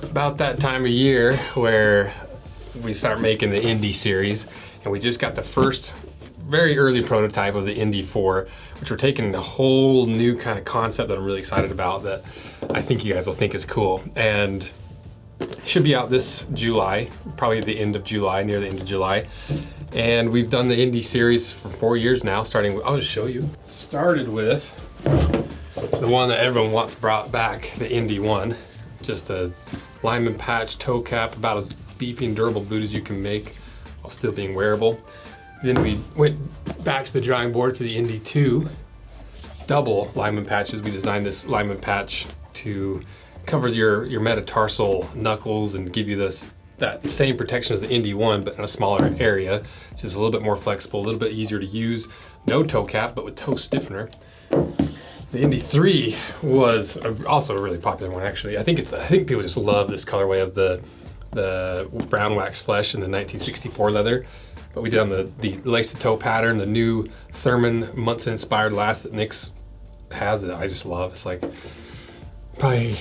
It's about that time of year where we start making the ND series, and we just got the first very early prototype of the ND4, which we're taking a whole new kind of concept that I'm really excited about that I think you guys will think is cool. And it should be out this July, probably the end of July, near the end of July. And we've done the ND series for 4 years now, starting with, I'll just show you. Started with the one that everyone wants brought back, the ND1. Just a lineman patch toe cap, about as beefy and durable boot as you can make while still being wearable. Then we went back to the drawing board for the ND2 double lineman patches. We designed this lineman patch to cover your metatarsal knuckles and give you that same protection as the ND1, but in a smaller area. So it's a little bit more flexible, a little bit easier to use. No toe cap, but with toe stiffener. The ND3 was also a really popular one, actually. I think people just love this colorway of the brown wax flesh and the 1964 leather. But we did on the lace toe pattern, the new Thurman Munson inspired last that Nick's has that I just love. It's like, probably,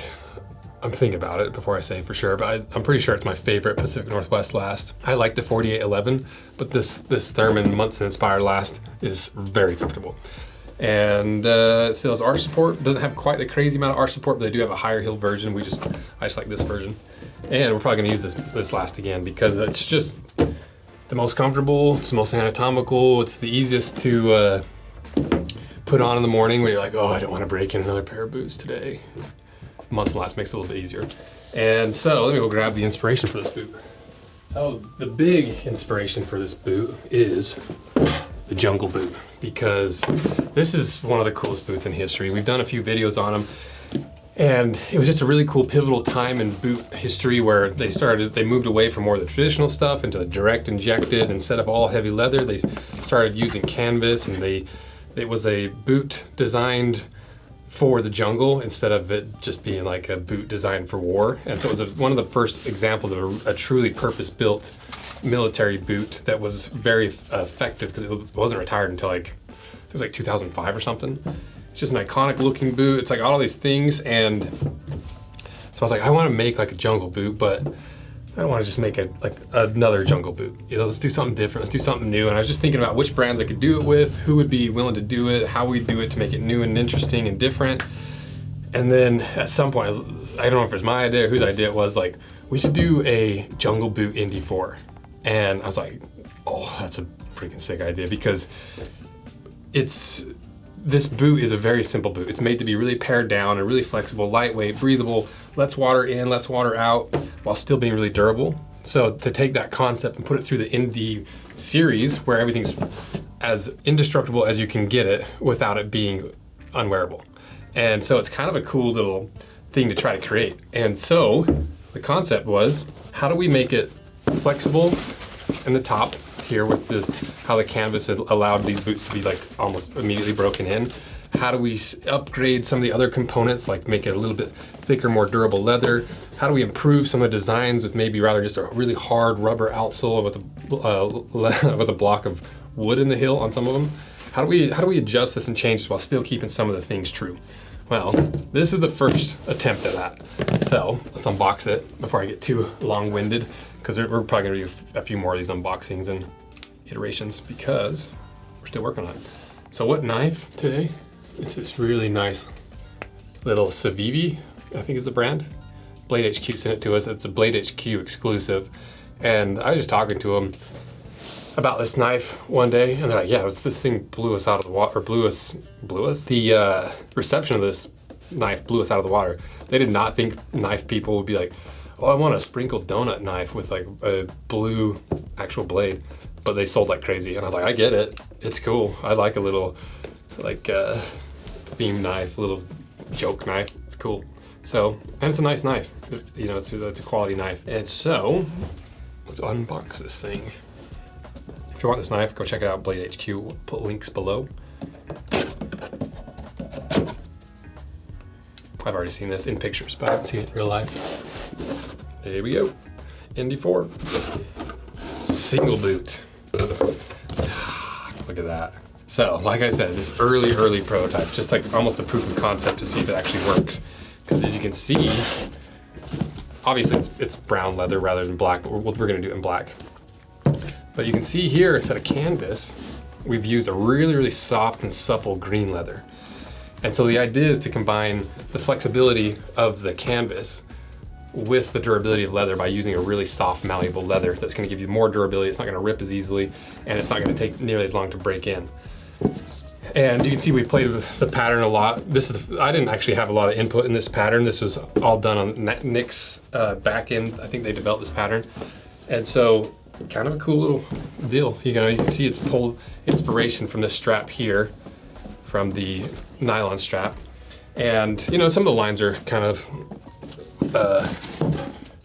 I'm thinking about it before I say for sure, but I'm pretty sure it's my favorite Pacific Northwest last. I like the 4811, but this Thurman Munson inspired last is very comfortable. And it still has arch support. Doesn't have quite the crazy amount of arch support, but they do have a higher heel version. I just like this version. And we're probably gonna use this last again because it's just the most comfortable, it's the most anatomical, it's the easiest to put on in the morning when you're like, oh, I don't want to break in another pair of boots today. Muscle last makes it a little bit easier. And so let me go grab the inspiration for this boot. So the big inspiration for this boot is the Jungle Boot, because this is one of the coolest boots in history. We've done a few videos on them, and it was just a really cool pivotal time in boot history where they moved away from more of the traditional stuff into the direct injected. Instead of all heavy leather, they started using canvas, and it was a boot designed for the jungle instead of it just being like a boot designed for war. And so it was one of the first examples of a truly purpose-built military boot that was very effective because it wasn't retired until it was like 2005 or something. It's just an iconic looking boot. It's like all these things, and so I was like, I want to make like a jungle boot, but I don't want to just make another jungle boot. Let's do something different. Let's do something new. And I was just thinking about which brands I could do it with, who would be willing to do it, how we do it to make it new and interesting and different. And then at some point, I don't know if it was my idea or whose idea it was, like, we should do a jungle boot ND4. And I was like, oh, that's a freaking sick idea, because this boot is a very simple boot. It's made to be really pared down and really flexible, lightweight, breathable, lets water in, lets water out, while still being really durable. So to take that concept and put it through the ND series, where everything's as indestructible as you can get it without it being unwearable. And so it's kind of a cool little thing to try to create. And so the concept was, how do we make it flexible in the top here with how the canvas allowed these boots to be like almost immediately broken in? How do we upgrade some of the other components, like make it a little bit thicker, more durable leather? How do we improve some of the designs with maybe rather just a really hard rubber outsole with a block of wood in the heel on some of them? How do we adjust this and change this while still keeping some of the things true? Well, this is the first attempt at that. So let's unbox it before I get too long-winded, because we're probably gonna do a few more of these unboxings and iterations because we're still working on it. So what knife today? It's this really nice little Civivi, I think is the brand. Blade HQ sent it to us. It's a Blade HQ exclusive. And I was just talking to them about this knife one day, and they're like, yeah, this thing blew us out of the water, or blew us? The reception of this knife blew us out of the water. They did not think knife people would be like, oh, I want a sprinkled donut knife with like a blue actual blade. But they sold like crazy, and I was like, I get it. It's cool. I like a little like theme knife, a little joke knife. It's cool. So, and it's a nice knife. It's a quality knife. And so, let's unbox this thing. If you want this knife, go check it out, Blade HQ. We'll put links below. I've already seen this in pictures, but I haven't seen it in real life. Here we go. ND4. Single boot. Look at that. So, like I said, this early prototype, just like almost a proof of concept to see if it actually works. Because as you can see, obviously it's brown leather rather than black, but we're gonna do it in black. But you can see here, instead of canvas, we've used a really, really soft and supple green leather. And so the idea is to combine the flexibility of the canvas with the durability of leather by using a really soft, malleable leather that's gonna give you more durability. It's not gonna rip as easily, and it's not gonna take nearly as long to break in. And you can see we played with the pattern a lot. I didn't actually have a lot of input in this pattern. This was all done on Nick's back end. I think they developed this pattern. And so, kind of a cool little deal. You can see it's pulled inspiration from this strap here, from the nylon strap. And some of the lines are kind of,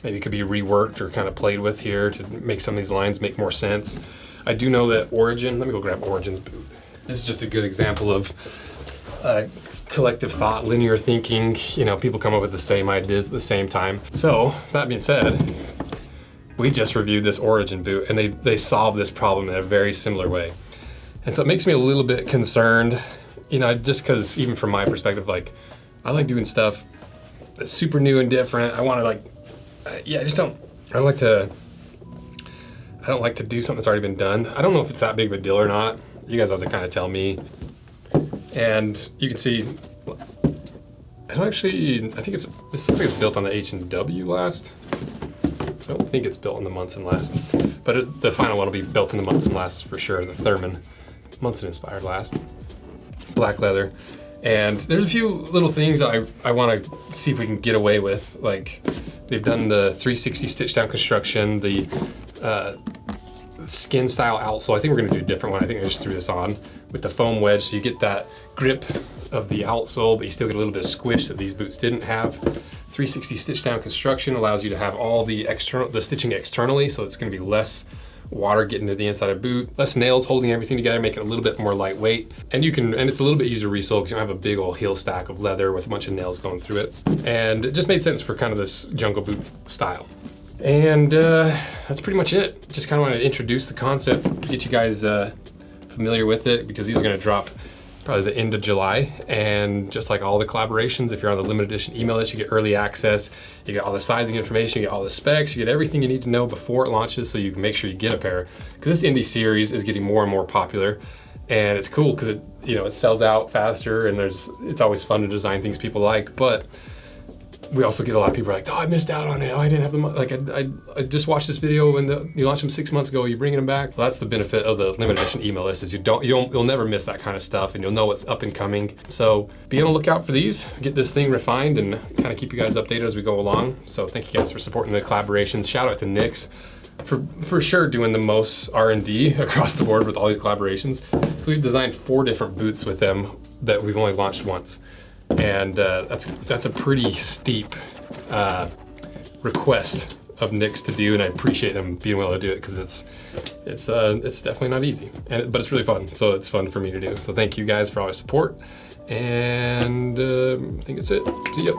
maybe could be reworked or kind of played with here to make some of these lines make more sense. I do know that Origin, let me go grab Origin's boot. This is just a good example of collective thought, linear thinking. People come up with the same ideas at the same time. So, that being said, we just reviewed this Origin boot, and they solved this problem in a very similar way. And so it makes me a little bit concerned, just because even from my perspective, like, I like doing stuff that's super new and different. I want to I don't like to do something that's already been done. I don't know if it's that big of a deal or not. You guys have to kind of tell me. And you can see, I think this looks like it's built on the H&W last. I don't think it's built on the Munson last, but the final one will be built in the Munson last for sure, the Thurman Munson inspired last. Black leather. And there's a few little things that I want to see if we can get away with. Like, they've done the 360 stitch down construction, the skin style outsole. I think we're gonna do a different one. I think I just threw this on with the foam wedge, so you get that grip of the outsole, but you still get a little bit of squish that these boots didn't have. 360 stitch down construction allows you to have all the stitching externally, so it's gonna be less water getting to the inside of boot, less nails holding everything together, make it a little bit more lightweight. And it's a little bit easier to resole because you don't have a big old heel stack of leather with a bunch of nails going through it. And it just made sense for kind of this jungle boot style. And that's pretty much it. Just kind of want to introduce the concept, get you guys familiar with it, because these are going to drop probably the end of July. And just like all the collaborations, if you're on the limited edition email list, you get early access, you get all the sizing information, you get all the specs, you get everything you need to know before it launches, so you can make sure you get a pair. Because this indie series is getting more and more popular, and it's cool because it sells out faster, and it's always fun to design things people like. But we also get a lot of people like, oh, I missed out on it. Oh, I didn't have the money. Like, I just watched this video when you launched them 6 months ago. Are you bringing them back? Well, that's the benefit of the limited edition email list, is you'll never miss that kind of stuff, and you'll know what's up and coming. So be on the lookout for these. Get this thing refined and kind of keep you guys updated as we go along. So thank you guys for supporting the collaborations. Shout out to Nick's for sure doing the most R&D across the board with all these collaborations. So we've designed 4 different boots with them that we've only launched once. And that's a pretty steep request of Nick's to do, and I appreciate them being willing to do it, because it's definitely not easy, but it's really fun. So it's fun for me to do. So thank you guys for all your support, and I think that's it. See ya.